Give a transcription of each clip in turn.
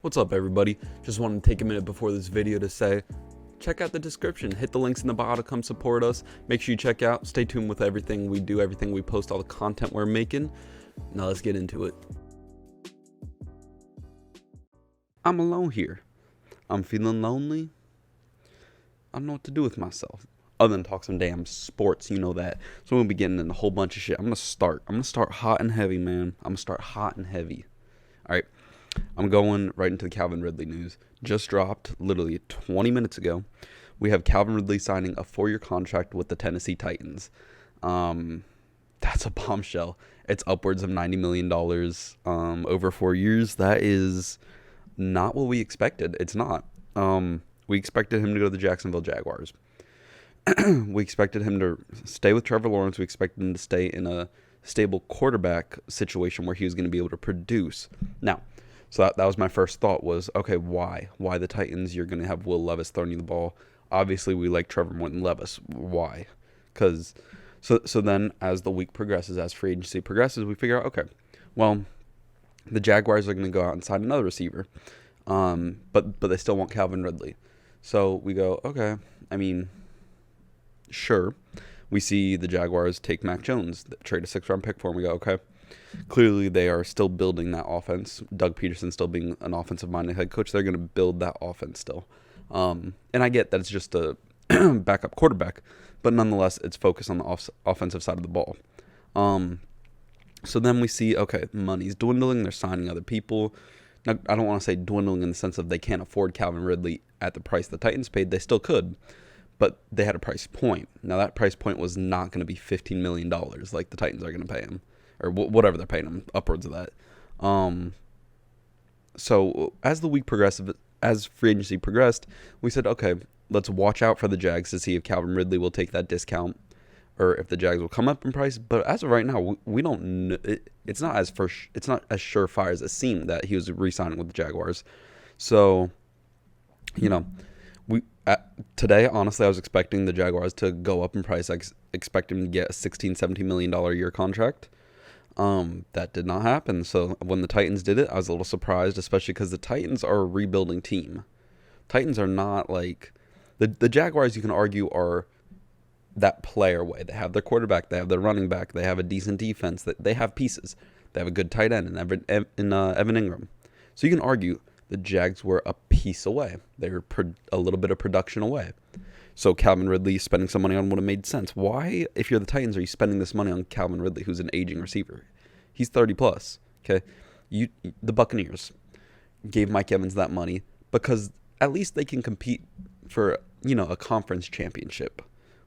What's up, everybody? Just wanted to take a minute before this video to say, check out the description, hit the links in the bio to come support us. Make sure you check out, stay tuned with everything we do, everything we post, all the content we're making. Now let's get into it. I'm alone here. I'm feeling lonely. I don't know what to do with myself other than talk some damn sports, you know that. So we'll be getting in a whole bunch of shit. I'm gonna start hot and heavy, man. I'm gonna start hot and heavy. All right. I'm going right into the Calvin Ridley news. Just dropped literally 20 minutes ago. We have Calvin Ridley signing a 4-year contract with the Tennessee Titans. That's a bombshell. It's upwards of $90 million over 4 years. That is not what we expected. It's not. We expected him to go to the Jacksonville Jaguars. We expected him to stay with Trevor Lawrence. We expected him to stay in a stable quarterback situation where he was going to be able to produce. Now, so that was my first thought was, okay, why? Why the Titans? You're going to have Will Levis throwing you the ball. Obviously, we like Trevor more than Levis. Why? Because so then as the week progresses, as free agency progresses, we figure out, okay, well, the Jaguars are going to go out and sign another receiver, but they still want Calvin Ridley. So we go, okay, I mean, sure. We see the Jaguars take Mac Jones, trade a 6th-round pick for him. We go, okay. Clearly, they are still building that offense. Doug Peterson still being an offensive-minded head coach. They're going to build that offense still. And I get that it's just a backup quarterback, but nonetheless, it's focused on the offensive side of the ball. So then we see, okay, money's dwindling. They're signing other people. Now, I don't want to say dwindling in the sense of they can't afford Calvin Ridley at the price the Titans paid. They still could, but they had a price point. Now, that price point was not going to be $15 million like the Titans are going to pay him. Or whatever they're paying him, upwards of that. So as the week progressed, as free agency progressed, we said, okay, let's watch out for the Jags to see if Calvin Ridley will take that discount or if the Jags will come up in price. But as of right now, we don't know. It's not as surefire as it seemed that he was re-signing with the Jaguars. So, you know, today, honestly, I was expecting the Jaguars to go up in price. I expect him to get a $16-17 million a year contract. That did not happen. So when the Titans did it, I was a little surprised, especially because the Titans are a rebuilding team. Titans are not like the Jaguars. You can argue are that player way. They have their quarterback, they have their running back, they have a decent defense. That they have pieces. They have a good tight end in Evan Ingram. So you can argue the Jags were a piece away. They were a little bit of production away. So Calvin Ridley spending some money on would have made sense. Why, if you're the Titans, are you spending this money on Calvin Ridley, who's an aging receiver? He's 30 plus. Okay, the Buccaneers gave Mike Evans that money because at least they can compete for a conference championship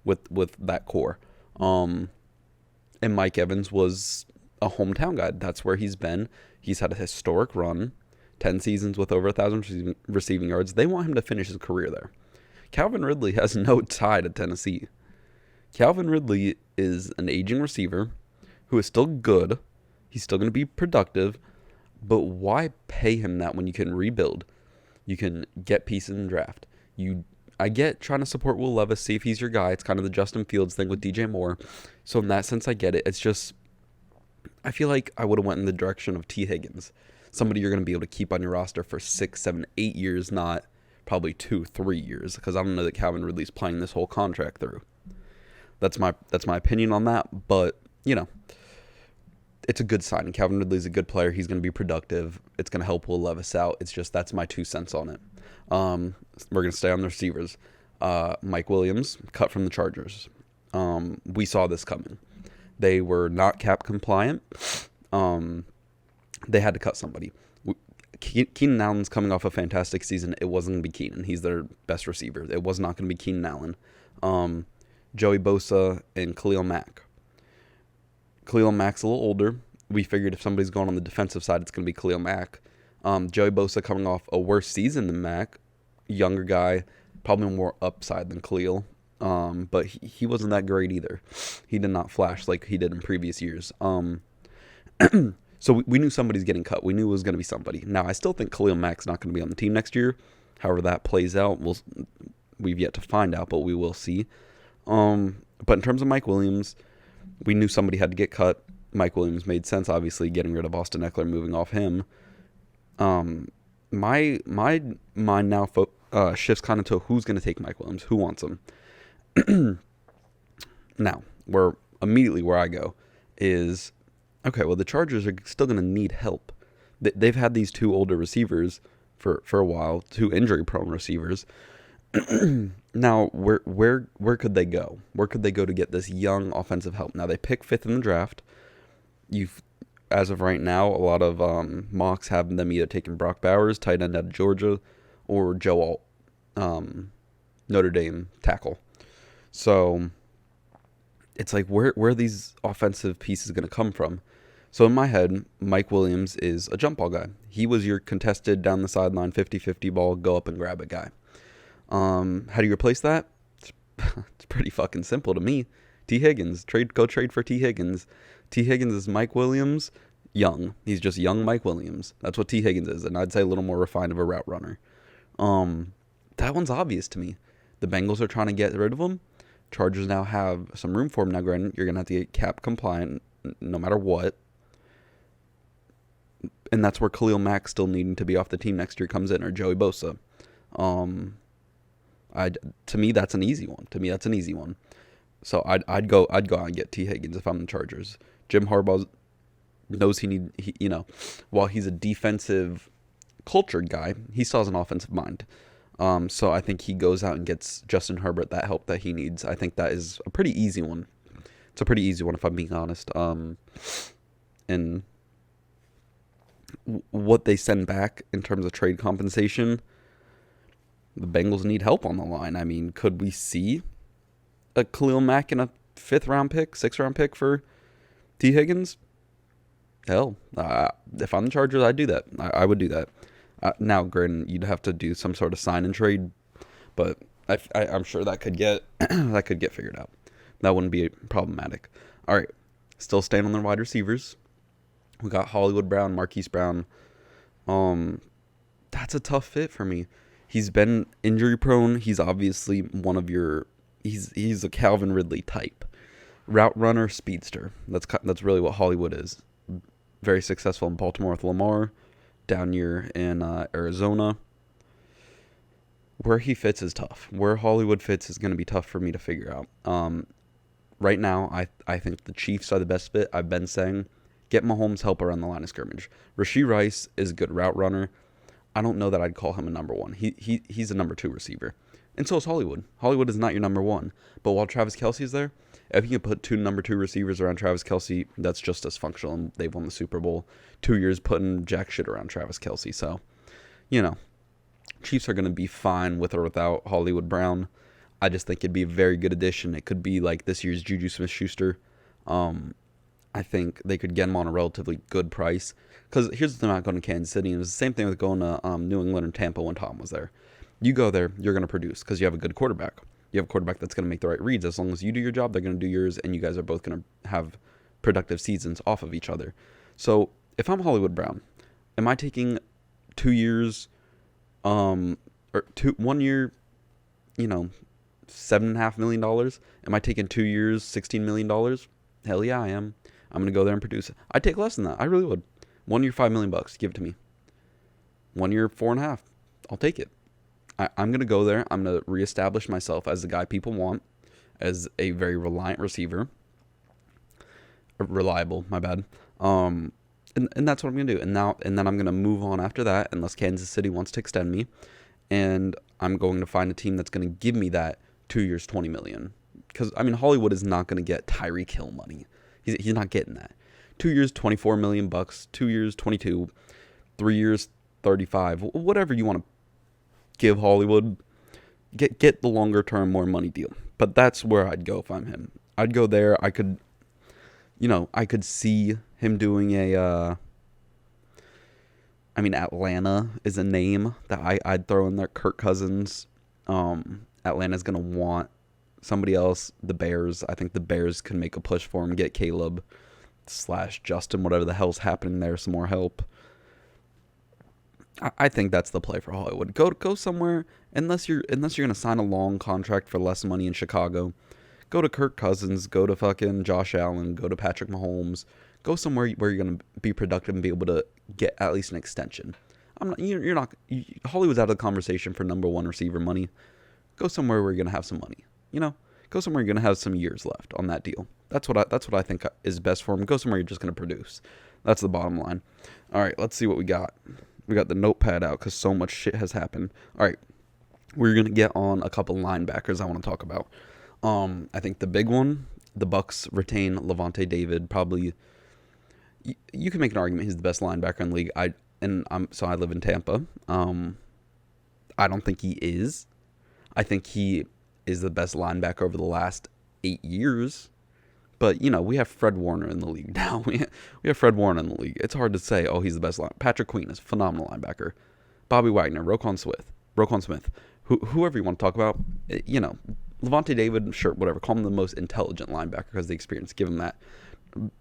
with that core. And Mike Evans was a hometown guy. That's where he's been. He's had a historic run, 10 seasons with over 1,000 receiving yards. They want him to finish his career there. Calvin Ridley has no tie to Tennessee. Calvin Ridley is an aging receiver who is still good. He's still going to be productive. But why pay him that when you can rebuild? You can get pieces in the draft. I get trying to support Will Levis, see if he's your guy. It's kind of the Justin Fields thing with DJ Moore. So in that sense, I get it. It's just, I feel like I would have went in the direction of T. Higgins. Somebody you're going to be able to keep on your roster for 6, 7, 8 years, not probably 2, 3 years, because I don't know that Calvin Ridley's playing this whole contract through. That's my opinion on that, but it's a good sign. Calvin Ridley's a good player. He's going to be productive. It's going to help Will Levis out. It's just that's my 2 cents on it. We're going to stay on the receivers. Mike Williams cut from the Chargers. We saw this coming. They were not cap compliant. They had to cut somebody. Keenan Allen's coming off a fantastic season. It wasn't going to be Keenan. He's their best receiver. It was not going to be Keenan Allen. Joey Bosa and Khalil Mack. Khalil Mack's a little older. We figured if somebody's going on the defensive side, it's going to be Khalil Mack. Joey Bosa coming off a worse season than Mack. Younger guy, probably more upside than Khalil. But he wasn't that great either. He did not flash like he did in previous years. So we knew somebody's getting cut. We knew it was going to be somebody. Now, I still think Khalil Mack's not going to be on the team next year. However that plays out, we've yet to find out, but we will see. But in terms of Mike Williams, we knew somebody had to get cut. Mike Williams made sense, obviously, getting rid of Austin Eckler, moving off him. my mind now shifts kind of to who's going to take Mike Williams, who wants him. Now, where I go is, okay, well, the Chargers are still going to need help. They've had these two older receivers for a while, two injury-prone receivers. Now, where could they go? Where could they go to get this young offensive help? Now, they pick 5th in the draft. As of right now, a lot of mocks have them either taking Brock Bowers, tight end out of Georgia, or Joe Alt, Notre Dame tackle. So it's like, where are these offensive pieces going to come from? So in my head, Mike Williams is a jump ball guy. He was your contested down the sideline 50-50 ball, go up and grab it guy. How do you replace that? It's pretty fucking simple to me. T. Higgins. Go trade for T. Higgins. T. Higgins is Mike Williams, young. He's just young Mike Williams. That's what T. Higgins is, and I'd say a little more refined of a route runner. That one's obvious to me. The Bengals are trying to get rid of him. Chargers now have some room for him. Now, granted, you're going to have to get cap compliant no matter what. And that's where Khalil Mack still needing to be off the team next year comes in, or Joey Bosa. To me, that's an easy one. So I'd go out and get T. Higgins if I'm the Chargers. Jim Harbaugh knows while he's a defensive cultured guy, he still has an offensive mind. So I think he goes out and gets Justin Herbert that help that he needs. I think that is a pretty easy one. It's a pretty easy one if I'm being honest. And what they send back in terms of trade compensation, the Bengals need help on the line. I mean, could we see a Khalil Mack and a 6th round pick for T. Higgins? Hell, if I'm the Chargers, I'd do that. I would do that. Now, granted, you'd have to do some sort of sign and trade, but I'm sure that could get figured out. That wouldn't be problematic. All right, still staying on the wide receivers. We got Hollywood Brown, Marquise Brown. That's a tough fit for me. He's been injury prone. He's obviously one of your. He's a Calvin Ridley type, route runner, speedster. That's really what Hollywood is. Very successful in Baltimore with Lamar, down here in Arizona. Where he fits is tough. Where Hollywood fits is going to be tough for me to figure out. Right now, I think the Chiefs are the best fit. I've been saying, get Mahomes help around the line of scrimmage. Rashee Rice is a good route runner. I don't know that I'd call him a number one. He's a number 2 receiver. And so is Hollywood. Hollywood is not your number 1. But while Travis Kelce's there, if you can put 2 number 2 receivers around Travis Kelce, that's just as functional. And they've won the Super Bowl 2 years putting jack shit around Travis Kelce. So, Chiefs are going to be fine with or without Hollywood Brown. I just think it'd be a very good addition. It could be like this year's Juju Smith-Schuster. I think they could get him on a relatively good price. Because here's the thing about going to Kansas City. And it was the same thing with going to New England or Tampa when Tom was there. You go there, you're going to produce because you have a good quarterback. You have a quarterback that's going to make the right reads. As long as you do your job, they're going to do yours, and you guys are both going to have productive seasons off of each other. So if I'm Hollywood Brown, am I taking 2 years, or 1 year, $7.5 million? Am I taking 2 years, $16 million? Hell yeah, I am. I'm going to go there and produce it. I'd take less than that. I really would. 1 year, $5 million. Give it to me. 1 year, 4.5. I'll take it. I'm going to go there. I'm going to reestablish myself as the guy people want, as a very reliant receiver. Reliable, my bad. And that's what I'm going to do. And then I'm going to move on after that, unless Kansas City wants to extend me. And I'm going to find a team that's going to give me that 2 years, $20 million. Because, Hollywood is not going to get Tyreek Hill money. He's not getting that. 2 years, $24 million. 2 years, 22. 3 years, 35. Whatever you want to give Hollywood, get the longer term, more money deal. But that's where I'd go if I'm him. I'd go there. I could see him doing Atlanta is a name that I'd throw in there. Kirk Cousins. Atlanta's gonna want somebody else. The Bears. I think the Bears can make a push for him. Get Caleb / Justin, whatever the hell's happening there. Some more help. I think that's the play for Hollywood. Go somewhere, unless you're gonna sign a long contract for less money in Chicago. Go to Kirk Cousins. Go to fucking Josh Allen. Go to Patrick Mahomes. Go somewhere where you're gonna be productive and be able to get at least an extension. I'm not. You're not. Hollywood's out of the conversation for number one receiver money. Go somewhere where you're gonna have some money. You know, go somewhere you're gonna have some years left on that deal. That's what I think is best for him. Go somewhere you're just gonna produce. That's the bottom line. All right, let's see what we got. We got the notepad out because so much shit has happened. All right, we're gonna get on a couple linebackers I want to talk about. I think the big one, the Bucks retain Levante David. Probably, you can make an argument he's the best linebacker in the league. I live in Tampa. I don't think he is. I think he is the best linebacker over the last 8 years. But, we have Fred Warner in the league now. We have Fred Warner in the league. It's hard to say, he's the best linebacker. Patrick Queen is a phenomenal linebacker. Bobby Wagner, Roquan Smith, whoever you want to talk about, Levante David, sure, whatever. Call him the most intelligent linebacker because of the experience. Give him that.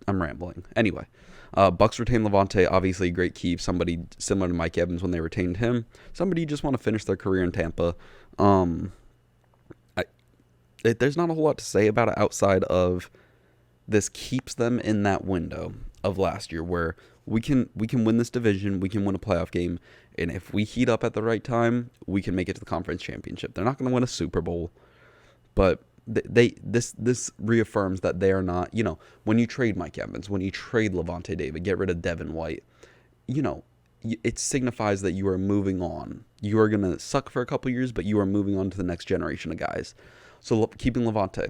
I'm rambling. Anyway, Bucks retain Levante, obviously a great keep. Somebody similar to Mike Evans when they retained him. Somebody you just want to finish their career in Tampa. There's not a whole lot to say about it outside of this keeps them in that window of last year where we can win this division, we can win a playoff game, and if we heat up at the right time, we can make it to the conference championship. They're not going to win a Super Bowl, but this reaffirms that they are not, when you trade Mike Evans, when you trade Levante David, get rid of Devin White, it signifies that you are moving on. You are going to suck for a couple years, but you are moving on to the next generation of guys. So keeping Levante,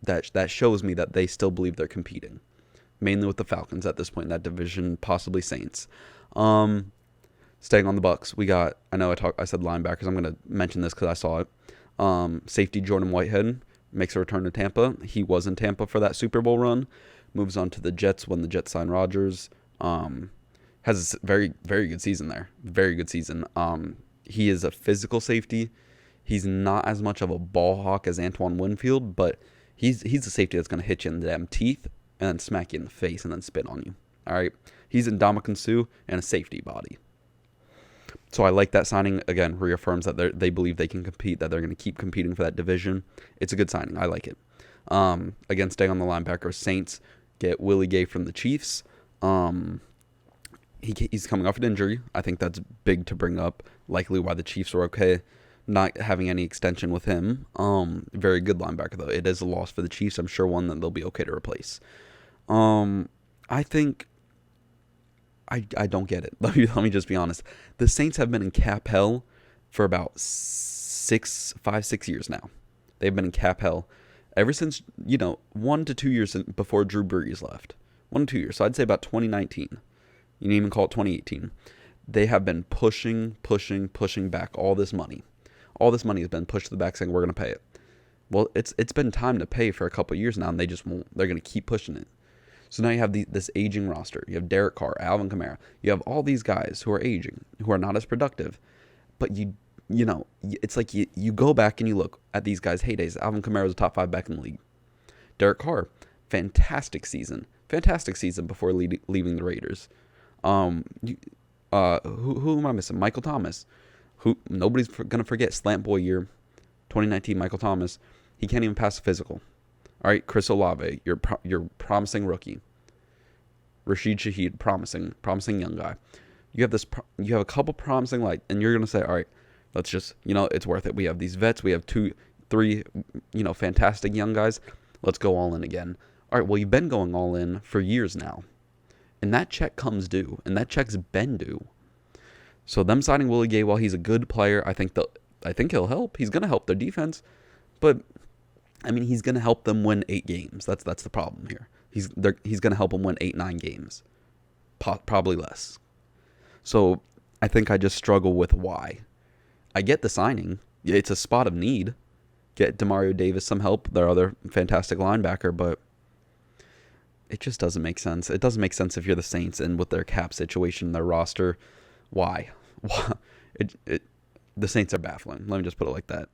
that shows me that they still believe they're competing, mainly with the Falcons at this point in that division, possibly Saints. Staying on the Bucks, we got, I said linebackers. I'm going to mention this because I saw it. Safety Jordan Whitehead makes a return to Tampa. He was in Tampa for that Super Bowl run. Moves on to the Jets when the Jets signed Rodgers. Has a very, very good season there. Very good season. He is a physical safety. He's not as much of a ball hawk as Antoine Winfield, but he's a safety that's going to hit you in the damn teeth and then smack you in the face and then spit on you. All right? He's in Ndamukong Suh and a safety body. So I like that signing. Again, reaffirms that they believe they can compete, that they're going to keep competing for that division. It's a good signing. I like it. Again, staying on the linebacker, Saints get Willie Gay from the Chiefs. He's coming off an injury. I think that's big to bring up. Likely why the Chiefs were okay not having any extension with him. Very good linebacker, though. It is a loss for the Chiefs. I'm sure one that they'll be okay to replace. I think I don't get it. Let me just be honest. The Saints have been in cap hell for about 6 years now. They've been in cap hell ever since, 1 to 2 years before Drew Brees left. 1 to 2 years. So I'd say about 2019. You can even call it 2018. They have been pushing back all this money. All this money has been pushed to the back saying, we're going to pay it. Well, it's been time to pay for a couple of years now, and they just won't. They're going to keep pushing it. So now you have this aging roster. You have Derek Carr, Alvin Kamara. You have all these guys who are aging, who are not as productive. But it's like you go back and you look at these guys' heydays. Alvin Kamara was a top 5 back in the league. Derek Carr, fantastic season before leaving the Raiders. Who am I missing? Michael Thomas, who nobody's gonna forget. Slant boy year, 2019. Michael Thomas, he can't even pass a physical. All right, Chris Olave, you're promising rookie. Rashid Shaheed, promising young guy. You have a couple promising and you're gonna say, all right, let's just it's worth it. We have these vets. We have 2, 3, fantastic young guys. Let's go all in again. All right, well you've been going all in for years now. And that check comes due, and that check's been due. So them signing Willie Gay, while he's a good player, I think he'll help. He's gonna help their defense, but he's gonna help them win 8 games. That's the problem here. He's gonna help them win 8, 9 games, probably less. So I think I just struggle with why. I get the signing. It's a spot of need. Get Demario Davis some help, their other fantastic linebacker, but it just doesn't make sense. It doesn't make sense if you're the Saints and with their cap situation, their roster. Why? The Saints are baffling. Let me just put it like that.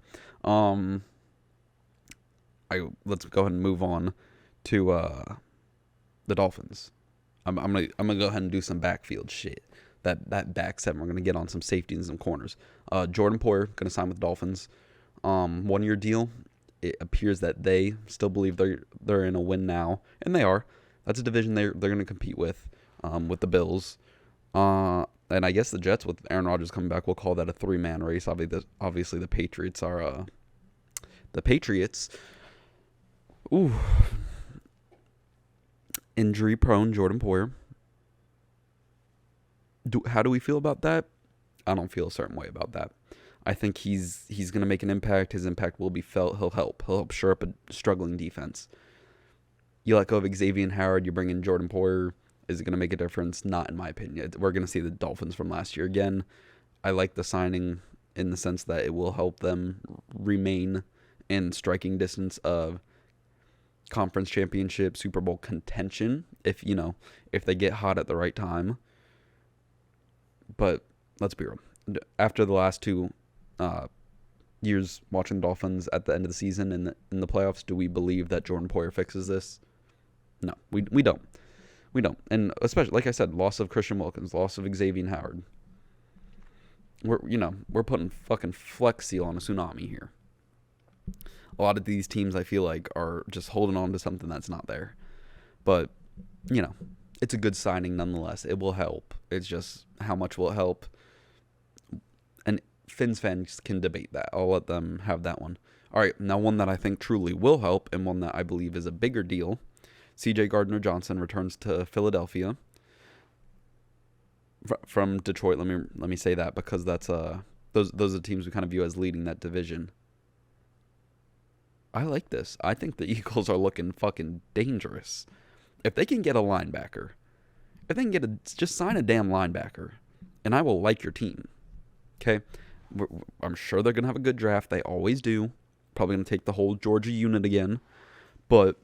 Let's go ahead and move on to the Dolphins. I'm gonna go ahead and do some backfield shit. That back seven, we're gonna get on some safeties and some corners. Jordan Poyer gonna sign with the Dolphins. 1-year deal. It appears that they still believe they're in a win now, and they are. That's a division they're going to compete with the Bills. And I guess the Jets with Aaron Rodgers coming back, we'll call that a 3-man race. Obviously, the Patriots are the Patriots. Ooh, injury-prone Jordan Poyer. How do we feel about that? I don't feel a certain way about that. I think he's going to make an impact. His impact will be felt. He'll help shore up a struggling defense. You let go of Xavier Howard, you bring in Jordan Poyer. Is it going to make a difference? Not in my opinion. We're going to see the Dolphins from last year again. I like the signing in the sense that it will help them remain in striking distance of conference championship, Super Bowl contention, if they get hot at the right time. But let's be real. After the last 2 years watching Dolphins at the end of the season in the playoffs, do we believe that Jordan Poyer fixes this? No, we don't. We don't. And especially, like I said, loss of Christian Wilkins, loss of Xavier Howard. We're putting fucking Flex Seal on a tsunami here. A lot of these teams, I feel like, are just holding on to something that's not there. But, it's a good signing nonetheless. It will help. It's just how much will it help? And Finns fans can debate that. I'll let them have that one. All right, now one that I think truly will help and one that I believe is a bigger deal. C.J. Gardner-Johnson returns to Philadelphia from Detroit. Let me say that because that's those are the teams we kind of view as leading that division. I like this. I think the Eagles are looking fucking dangerous. If they can get a linebacker, just sign a damn linebacker, and I will like your team. Okay? I'm sure they're going to have a good draft. They always do. Probably going to take the whole Georgia unit again. But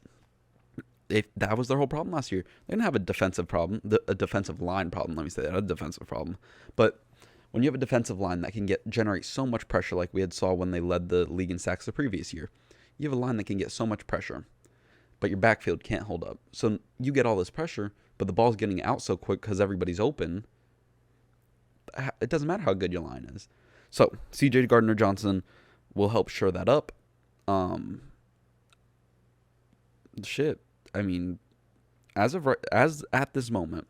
if that was their whole problem last year, they're going to have a defensive problem, a defensive line problem. Let me say that, a defensive problem. But when you have a defensive line that can generate so much pressure like we had saw when they led the league in sacks the previous year, you have a line that can get so much pressure, but your backfield can't hold up. So you get all this pressure, but the ball's getting out so quick because everybody's open. It doesn't matter how good your line is. So C.J. Gardner-Johnson will help shore that up. I mean, as at this moment,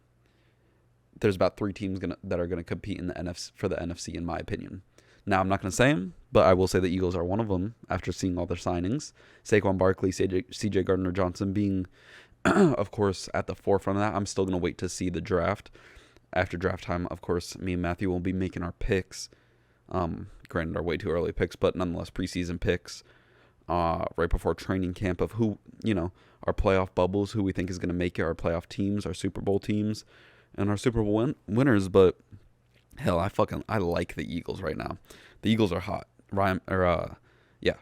there's about 3 teams that are gonna compete in the NFC in my opinion. Now I'm not gonna say them, but I will say the Eagles are one of them after seeing all their signings. Saquon Barkley, C.J. Gardner-Johnson being, of course, at the forefront of that. I'm still gonna wait to see the draft. After draft time, of course, me and Matthew will be making our picks. Granted, our way too early picks, but nonetheless preseason picks. Right before training camp of who, our playoff bubbles, who we think is going to make it, our playoff teams, our Super Bowl teams, and our Super Bowl winners. But hell, I like the Eagles right now. The Eagles are hot. Yeah,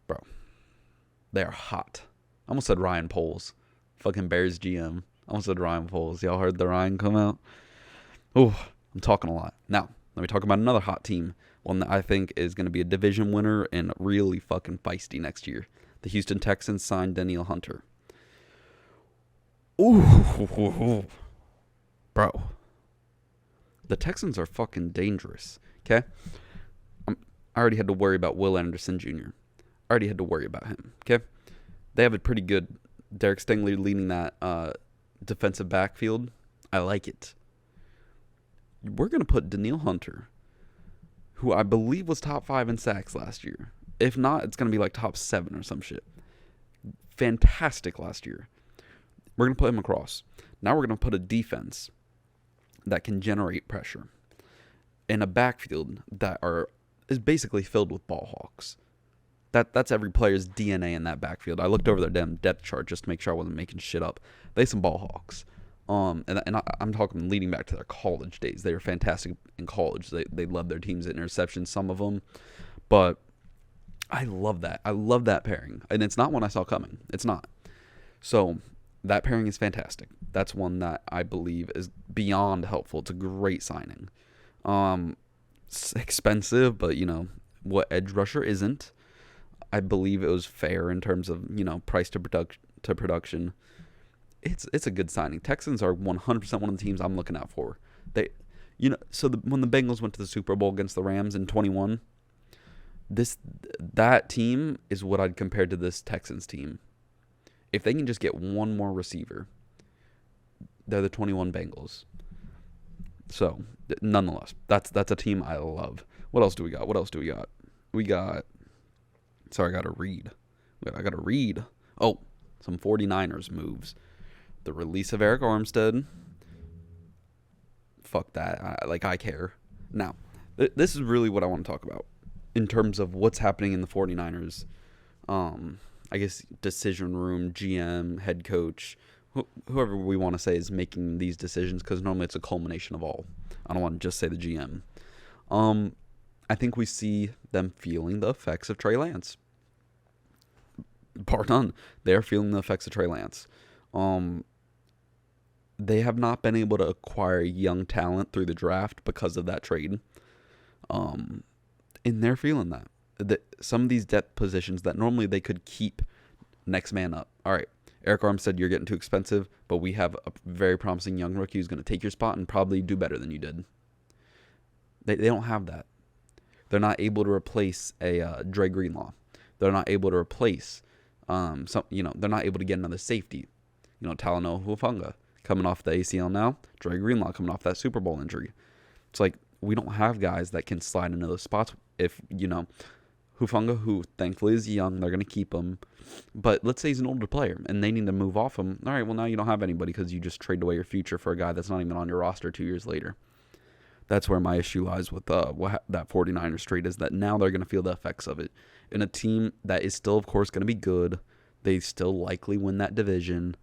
bro, they are hot. I almost said Ryan Poles, fucking Bears GM. I almost said Ryan Poles. Y'all heard the Ryan come out? Oh, I'm talking a lot. Now, let me talk about another hot team. One that I think is going to be a division winner and really fucking feisty next year. The Houston Texans signed Danielle Hunter. Ooh, bro. The Texans are fucking dangerous, okay? I already had to worry about Will Anderson Jr. I already had to worry about him, okay? They have a pretty good Derek Stingley leading that defensive backfield. I like it. We're going to put Danielle Hunter, who I believe was top 5 in sacks last year. If not, it's going to be like top 7 or some shit. Fantastic last year. We're going to put him across. Now we're going to put a defense that can generate pressure in a backfield that is basically filled with ball hawks. That's every player's DNA in that backfield. I looked over their damn depth chart just to make sure I wasn't making shit up. They some ball hawks. I'm talking leading back to their college days. They were fantastic in college. They led their teams at interceptions, some of them. But I love that. I love that pairing. And it's not one I saw coming. It's not. So that pairing is fantastic. That's one that I believe is beyond helpful. It's a great signing. It's expensive, but, what edge rusher isn't. I believe it was fair in terms of, price to production. It's a good signing. Texans are 100% one of the teams I'm looking out for. They, when the Bengals went to the Super Bowl against the Rams in 21, that team is what I'd compare to this Texans team. If they can just get one more receiver, they're the 21 Bengals. So, nonetheless, that's a team I love. What else do we got? We got. Sorry, I gotta read. Oh, some 49ers moves. The release of Eric Armstead. Fuck that. I care. Now, this is really what I want to talk about in terms of what's happening in the 49ers. I guess decision room, GM, head coach, whoever we want to say is making these decisions, because normally it's a culmination of all. I don't want to just say the GM. I think we see them feeling the effects of Trey Lance. Bar none. They're feeling the effects of Trey Lance. They have not been able to acquire young talent through the draft because of that trade. And they're feeling that. Some of these depth positions that normally they could keep next man up. All right, Eric Armstead, you're getting too expensive, but we have a very promising young rookie who's going to take your spot and probably do better than you did. They don't have that. They're not able to replace a Dre Greenlaw. They're not able to replace they're not able to get another safety. Talanoa Hufanga coming off the ACL now. Dre Greenlaw coming off that Super Bowl injury. It's like we don't have guys that can slide into those spots. If Hufanga, who thankfully is young, they're going to keep him. But let's say he's an older player and they need to move off him. All right, well, now you don't have anybody because you just traded away your future for a guy that's not even on your roster 2 years later. That's where my issue lies with that 49ers trade, is that now they're going to feel the effects of it. In a team that is still, of course, going to be good. They still likely win that division.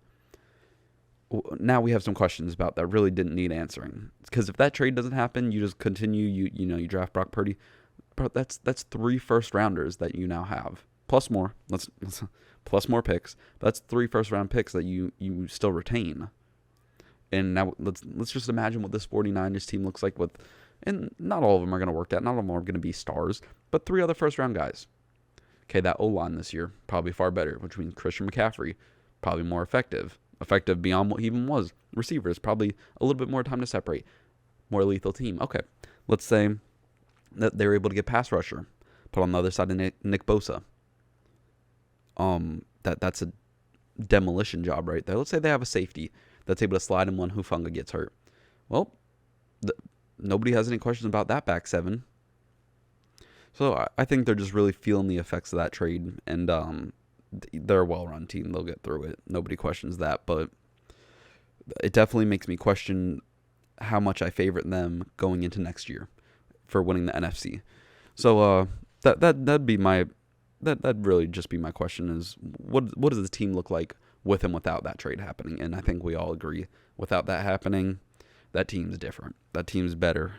Now we have some questions about that really didn't need answering. Because if that trade doesn't happen, you just continue, you draft Brock Purdy. Bro, that's 3 first-rounders that you now have. Plus more. Plus more picks. That's 3 first-round picks that you still retain. And now let's just imagine what this 49ers team looks like with, and not all of them are going to work out. Not all of them are going to be stars, but 3 other first-round guys. Okay, that O-line this year, probably far better, which means Christian McCaffrey, probably more effective beyond what he even was. Receivers, probably a little bit more time to separate. More lethal team. Okay, let's say that they're able to get pass rusher, put on the other side of Nick Bosa. That's a demolition job right there. Let's say they have a safety that's able to slide in when Hufanga gets hurt. Well, nobody has any questions about that back 7. So I think they're just really feeling the effects of that trade, and they're a well-run team. They'll get through it. Nobody questions that, but it definitely makes me question how much I favorite them going into next year for winning the NFC. So that'd really just be my question, is what does the team look like with and without that trade happening? And I think we all agree, without that happening, that team's different. That team's better.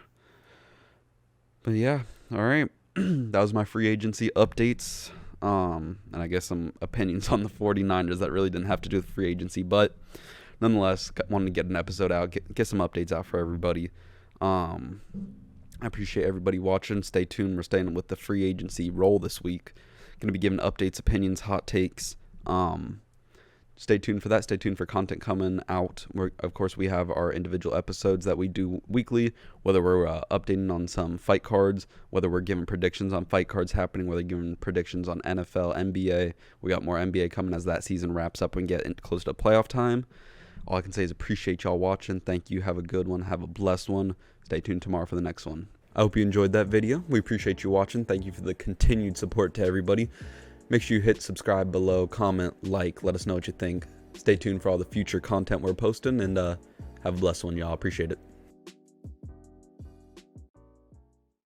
But yeah, all right. That was my free agency updates. And I guess some opinions on the 49ers that really didn't have to do with free agency. But nonetheless, wanted to get an episode out, get some updates out for everybody. I appreciate everybody watching. Stay tuned. We're staying with the free agency roll this week. Going to be giving updates, opinions, hot takes. Stay tuned for that. Stay tuned for content coming out. Of course, we have our individual episodes that we do weekly, whether we're updating on some fight cards, whether we're giving predictions on fight cards happening, whether giving predictions on NFL, NBA. We got more NBA coming as that season wraps up and get close to playoff time. All I can say is appreciate y'all watching. Thank you. Have a good one. Have a blessed one. Stay tuned tomorrow for the next one. I hope you enjoyed that video. We appreciate you watching. Thank you for the continued support to everybody. Make sure you hit subscribe below, comment, like, let us know what you think. Stay tuned for all the future content we're posting, and have a blessed one, y'all. Appreciate it.